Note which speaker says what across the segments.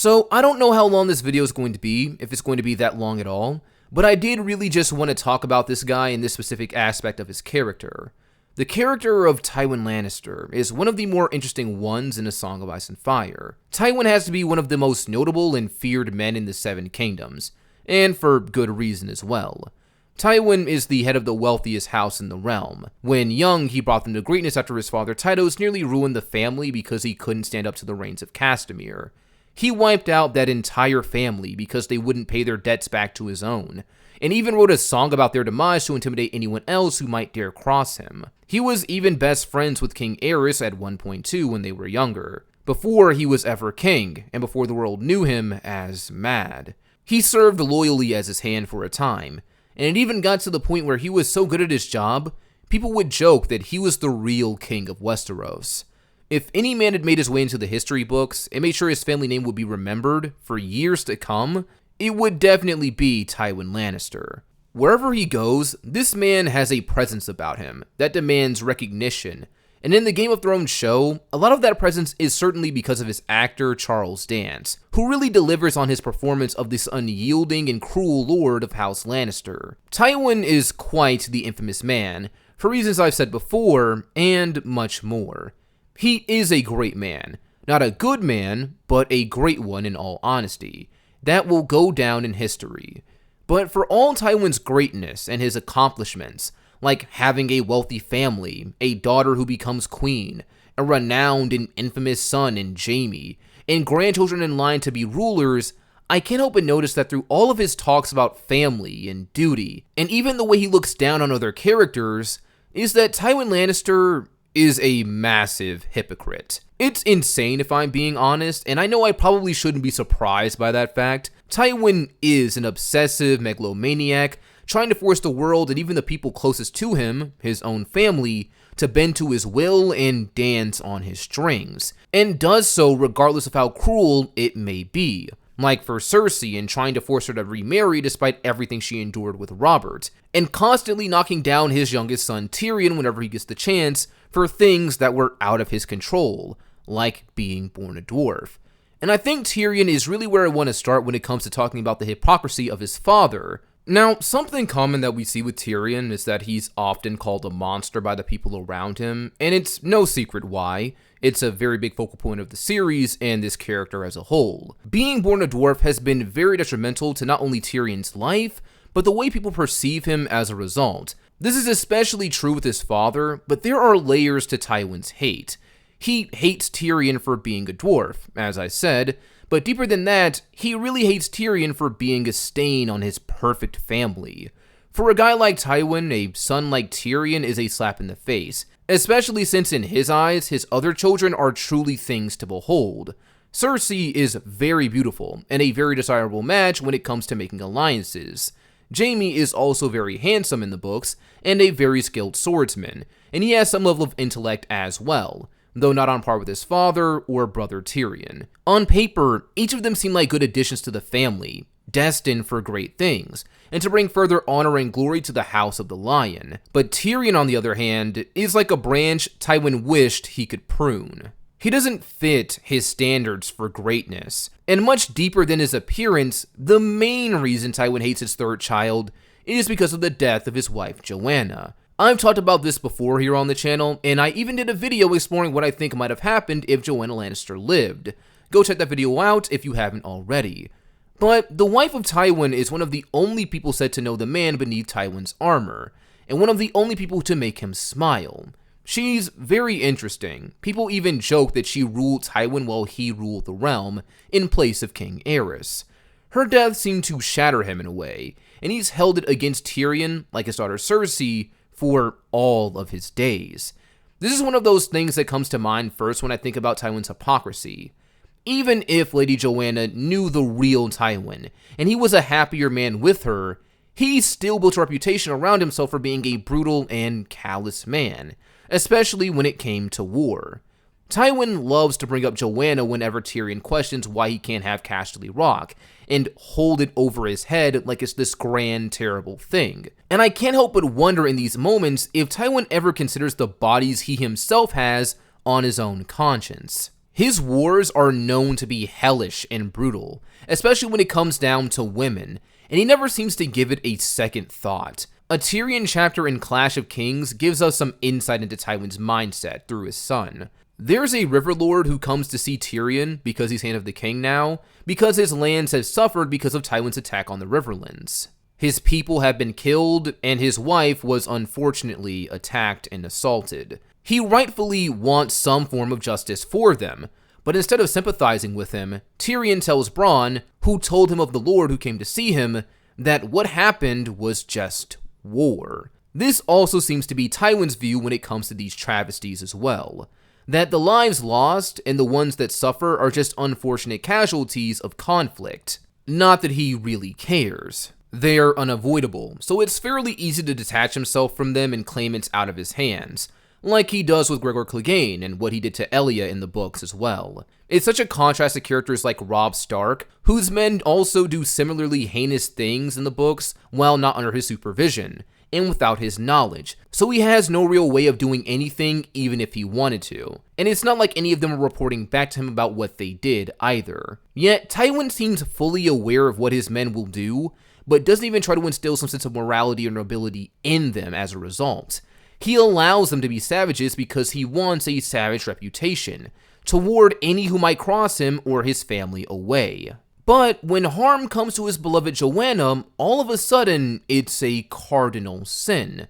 Speaker 1: So I don't know how long this video is going to be, if it's going to be that long at all, but I did really just want to talk about this guy and this specific aspect of his character. The character of Tywin Lannister is one of the more interesting ones in A Song of Ice and Fire. Tywin has to be one of the most notable and feared men in the Seven Kingdoms, and for good reason as well. Tywin is the head of the wealthiest house in the realm. When young, he brought them to greatness after his father Tytos nearly ruined the family because he couldn't stand up to the reigns of Castamere. He wiped out that entire family because they wouldn't pay their debts back to his own, and even wrote a song about their demise to intimidate anyone else who might dare cross him. He was even best friends with King Aerys at one point too when they were younger, before he was ever king, and before the world knew him as Mad. He served loyally as his hand for a time, and it even got to the point where he was so good at his job, people would joke that he was the real king of Westeros. If any man had made his way into the history books and made sure his family name would be remembered for years to come, it would definitely be Tywin Lannister. Wherever he goes, this man has a presence about him that demands recognition, and in the Game of Thrones show, a lot of that presence is certainly because of his actor Charles Dance, who really delivers on his performance of this unyielding and cruel lord of House Lannister. Tywin is quite the infamous man, for reasons I've said before, and much more. He is a great man. Not a good man, but a great one in all honesty. That will go down in history. But for all Tywin's greatness and his accomplishments, like having a wealthy family, a daughter who becomes queen, a renowned and infamous son in Jaime, and grandchildren in line to be rulers, I can't help but notice that through all of his talks about family and duty, and even the way he looks down on other characters, is that Tywin Lannister is a massive hypocrite. It's insane if I'm being honest, and I know I probably shouldn't be surprised by that fact. Tywin is an obsessive megalomaniac, trying to force the world and even the people closest to him, his own family, to bend to his will and dance on his strings, and does so regardless of how cruel it may be. Like for Cersei and trying to force her to remarry despite everything she endured with Robert, and constantly knocking down his youngest son Tyrion whenever he gets the chance for things that were out of his control, like being born a dwarf. And I think Tyrion is really where I want to start when it comes to talking about the hypocrisy of his father. Now, something common that we see with Tyrion is that he's often called a monster by the people around him, and it's no secret why. It's a very big focal point of the series and this character as a whole. Being born a dwarf has been very detrimental to not only Tyrion's life, but the way people perceive him as a result. This is especially true with his father, but there are layers to Tywin's hate. He hates Tyrion for being a dwarf, as I said, but deeper than that, he really hates Tyrion for being a stain on his perfect family. For a guy like Tywin, a son like Tyrion is a slap in the face, especially since in his eyes, his other children are truly things to behold. Cersei is very beautiful, and a very desirable match when it comes to making alliances. Jaime is also very handsome in the books, and a very skilled swordsman, and he has some level of intellect as well, though not on par with his father or brother Tyrion. On paper, each of them seem like good additions to the family, destined for great things, and to bring further honor and glory to the House of the Lion. But Tyrion, on the other hand, is like a branch Tywin wished he could prune. He doesn't fit his standards for greatness, and much deeper than his appearance, the main reason Tywin hates his third child is because of the death of his wife Joanna. I've talked about this before here on the channel, and I even did a video exploring what I think might have happened if Joanna Lannister lived. Go check that video out if you haven't already. But the wife of Tywin is one of the only people said to know the man beneath Tywin's armor, and one of the only people to make him smile. She's very interesting. People even joke that she ruled Tywin while he ruled the realm, in place of King Aerys. Her death seemed to shatter him in a way, and he's held it against Tyrion, like his daughter Cersei, for all of his days. This is one of those things that comes to mind first when I think about Tywin's hypocrisy. Even if Lady Joanna knew the real Tywin, and he was a happier man with her, he still built a reputation around himself for being a brutal and callous man, especially when it came to war. Tywin loves to bring up Joanna whenever Tyrion questions why he can't have Casterly Rock, and hold it over his head like it's this grand, terrible thing. And I can't help but wonder in these moments if Tywin ever considers the bodies he himself has on his own conscience. His wars are known to be hellish and brutal, especially when it comes down to women, and he never seems to give it a second thought. A Tyrion chapter in Clash of Kings gives us some insight into Tywin's mindset through his son. There's a river lord who comes to see Tyrion because he's Hand of the King now, because his lands have suffered because of Tywin's attack on the Riverlands. His people have been killed, and his wife was unfortunately attacked and assaulted. He rightfully wants some form of justice for them, but instead of sympathizing with him, Tyrion tells Bronn, who told him of the lord who came to see him, that what happened was just war. This also seems to be Tywin's view when it comes to these travesties as well, that the lives lost and the ones that suffer are just unfortunate casualties of conflict. Not that he really cares. They're unavoidable, so it's fairly easy to detach himself from them and claim it's out of his hands, like he does with Gregor Clegane and what he did to Elia in the books as well. It's such a contrast to characters like Robb Stark, whose men also do similarly heinous things in the books while not under his supervision, and without his knowledge, so he has no real way of doing anything even if he wanted to. And it's not like any of them are reporting back to him about what they did either. Yet Tywin seems fully aware of what his men will do, but doesn't even try to instill some sense of morality or nobility in them as a result. He allows them to be savages because he wants a savage reputation, to ward any who might cross him or his family away. But when harm comes to his beloved Joanna, all of a sudden, it's a cardinal sin.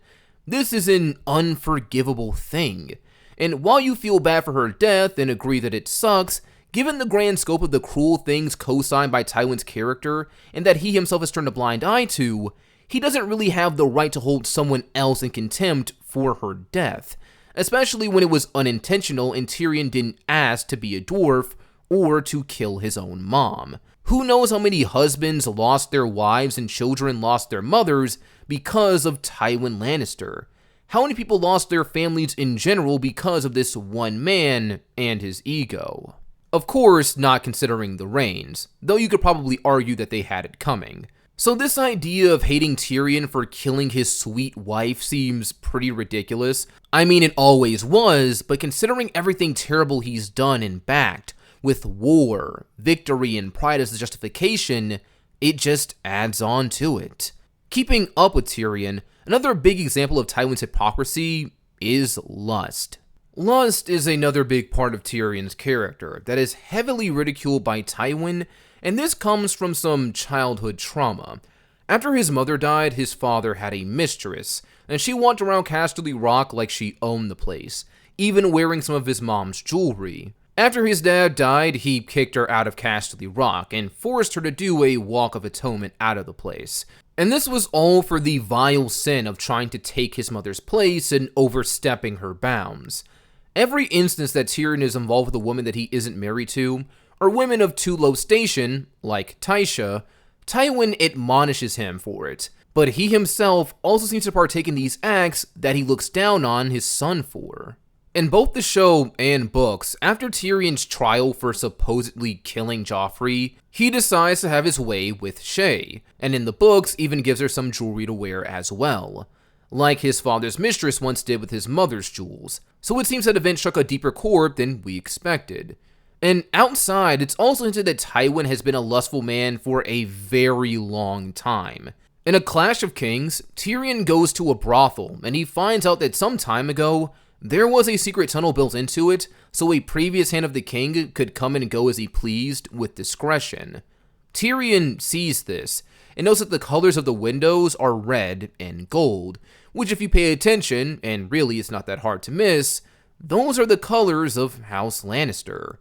Speaker 1: This is an unforgivable thing. And while you feel bad for her death and agree that it sucks, given the grand scope of the cruel things co-signed by Tywin's character, and that he himself has turned a blind eye to, he doesn't really have the right to hold someone else in contempt for her death, especially when it was unintentional and Tyrion didn't ask to be a dwarf or to kill his own mom. Who knows how many husbands lost their wives and children lost their mothers because of Tywin Lannister? How many people lost their families in general because of this one man and his ego? Of course, not considering the Rains, though you could probably argue that they had it coming. So this idea of hating Tyrion for killing his sweet wife seems pretty ridiculous. I mean, it always was, but considering everything terrible he's done and backed, with war, victory, and pride as the justification, it just adds on to it. Keeping up with Tyrion, another big example of Tywin's hypocrisy is lust. Lust is another big part of Tyrion's character that is heavily ridiculed by Tywin, and this comes from some childhood trauma. After his mother died, his father had a mistress, and she walked around Casterly Rock like she owned the place, even wearing some of his mom's jewelry. After his dad died, he kicked her out of Casterly Rock and forced her to do a walk of atonement out of the place. And this was all for the vile sin of trying to take his mother's place and overstepping her bounds. Every instance that Tyrion is involved with a woman that he isn't married to, or women of too low station, like Tysha, Tywin admonishes him for it. But he himself also seems to partake in these acts that he looks down on his son for. In both the show and books, after Tyrion's trial for supposedly killing Joffrey, he decides to have his way with Shae, and in the books even gives her some jewelry to wear as well, like his father's mistress once did with his mother's jewels. So it seems that event struck a deeper chord than we expected. And outside, it's also hinted that Tywin has been a lustful man for a very long time. In A Clash of Kings, Tyrion goes to a brothel, and he finds out that some time ago, there was a secret tunnel built into it, so a previous Hand of the King could come and go as he pleased with discretion. Tyrion sees this, and knows that the colors of the windows are red and gold, which if you pay attention, and really it's not that hard to miss, those are the colors of House Lannister.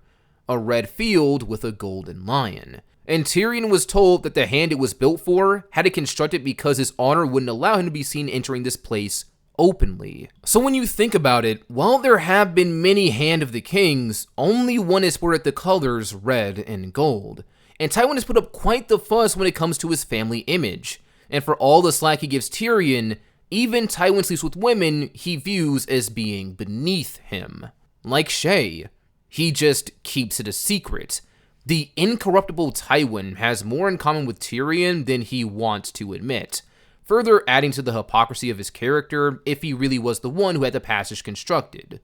Speaker 1: A red field with a golden lion. And Tyrion was told that the hand it was built for had to construct it because his honor wouldn't allow him to be seen entering this place openly. So when you think about it, while there have been many Hand of the Kings, only one has sported the colors red and gold. And Tywin has put up quite the fuss when it comes to his family image. And for all the slack he gives Tyrion, even Tywin sleeps with women he views as being beneath him. Like Shae. He just keeps it a secret. The incorruptible Tywin has more in common with Tyrion than he wants to admit, further adding to the hypocrisy of his character if he really was the one who had the passage constructed.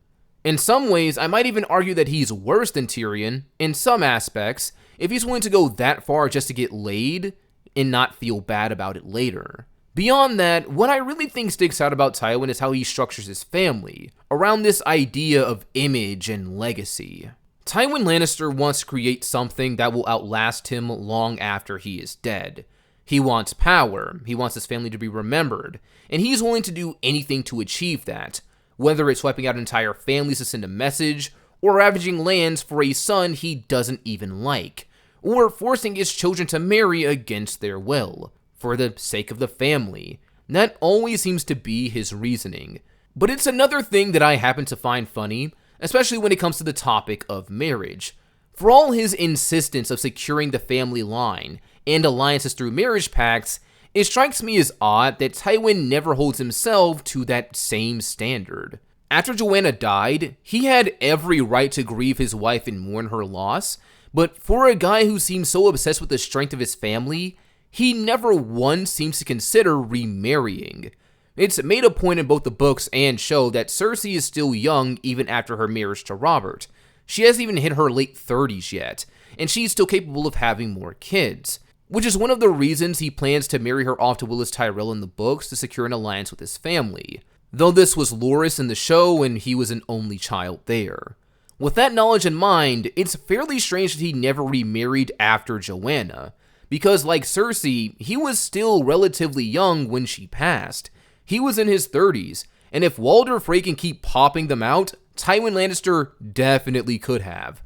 Speaker 1: In some ways, I might even argue that he's worse than Tyrion, in some aspects, if he's willing to go that far just to get laid and not feel bad about it later. Beyond that, what I really think sticks out about Tywin is how he structures his family, around this idea of image and legacy. Tywin Lannister wants to create something that will outlast him long after he is dead. He wants power, he wants his family to be remembered, and he's willing to do anything to achieve that, whether it's wiping out entire families to send a message, or ravaging lands for a son he doesn't even like, or forcing his children to marry against their will, for the sake of the family. That always seems to be his reasoning. But it's another thing that I happen to find funny, especially when it comes to the topic of marriage. For all his insistence of securing the family line and alliances through marriage pacts, it strikes me as odd that Tywin never holds himself to that same standard. After Joanna died, he had every right to grieve his wife and mourn her loss, but for a guy who seems so obsessed with the strength of his family, he never once seems to consider remarrying. It's made a point in both the books and show that Cersei is still young even after her marriage to Robert. She hasn't even hit her late 30s yet, and she's still capable of having more kids, which is one of the reasons he plans to marry her off to Willis Tyrell in the books to secure an alliance with his family, though this was Loras in the show and he was an only child there. With that knowledge in mind, it's fairly strange that he never remarried after Joanna, because like Cersei, he was still relatively young when she passed. He was in his 30s, and if Walder Frey can keep popping them out, Tywin Lannister definitely could have.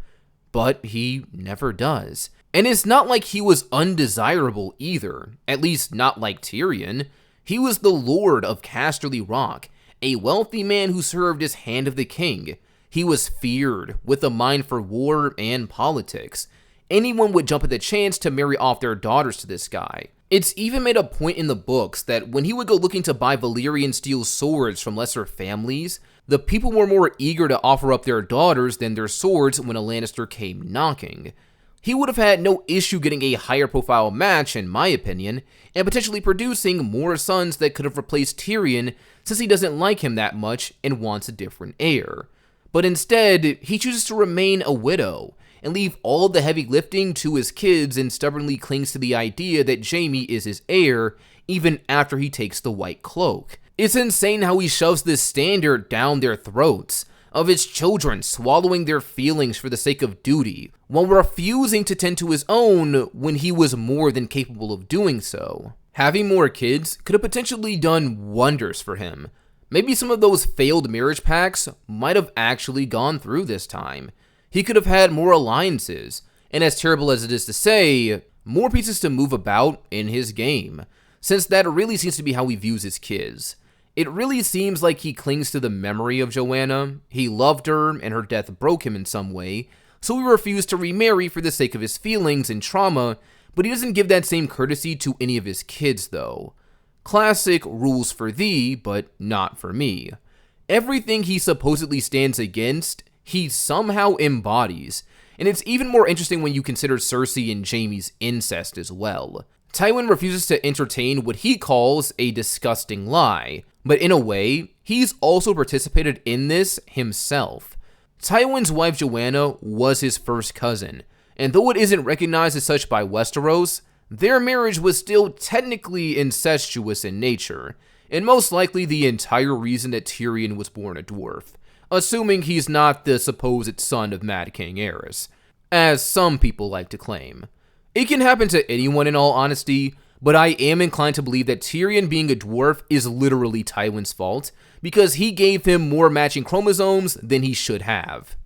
Speaker 1: But he never does. And it's not like he was undesirable either, at least not like Tyrion. He was the Lord of Casterly Rock, a wealthy man who served as Hand of the King. He was feared, with a mind for war and politics. Anyone would jump at the chance to marry off their daughters to this guy. It's even made a point in the books that when he would go looking to buy Valyrian steel swords from lesser families, the people were more eager to offer up their daughters than their swords when a Lannister came knocking. He would have had no issue getting a higher profile match, in my opinion, and potentially producing more sons that could have replaced Tyrion, since he doesn't like him that much and wants a different heir. But instead, he chooses to remain a widow, and leave all the heavy lifting to his kids and stubbornly clings to the idea that Jaime is his heir, even after he takes the White Cloak. It's insane how he shoves this standard down their throats, of his children swallowing their feelings for the sake of duty, while refusing to tend to his own when he was more than capable of doing so. Having more kids could have potentially done wonders for him. Maybe some of those failed marriage pacts might have actually gone through this time. He could have had more alliances, and as terrible as it is to say, more pieces to move about in his game, since that really seems to be how he views his kids. It really seems like he clings to the memory of Joanna. He loved her, and her death broke him in some way, so he refused to remarry for the sake of his feelings and trauma, but he doesn't give that same courtesy to any of his kids, though. Classic rules for thee, but not for me. Everything he supposedly stands against, he somehow embodies, and it's even more interesting when you consider Cersei and Jaime's incest as well. Tywin refuses to entertain what he calls a disgusting lie, but in a way, he's also participated in this himself. Tywin's wife Joanna was his first cousin, and though it isn't recognized as such by Westeros, their marriage was still technically incestuous in nature, and most likely the entire reason that Tyrion was born a dwarf, assuming he's not the supposed son of Mad King Aerys, as some people like to claim. It can happen to anyone in all honesty, but I am inclined to believe that Tyrion being a dwarf is literally Tywin's fault, because he gave him more matching chromosomes than he should have.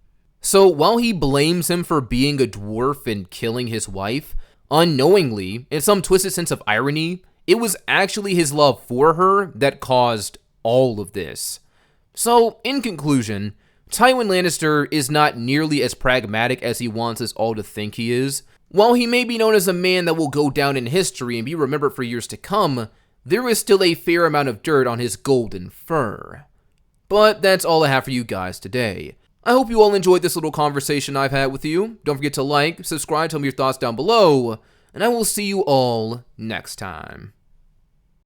Speaker 1: So while he blames him for being a dwarf and killing his wife, unknowingly, in some twisted sense of irony, it was actually his love for her that caused all of this. So, in conclusion, Tywin Lannister is not nearly as pragmatic as he wants us all to think he is. While he may be known as a man that will go down in history and be remembered for years to come, there is still a fair amount of dirt on his golden fur. But that's all I have for you guys today. I hope you all enjoyed this little conversation I've had with you. Don't forget to like, subscribe, tell me your thoughts down below, and I will see you all next time.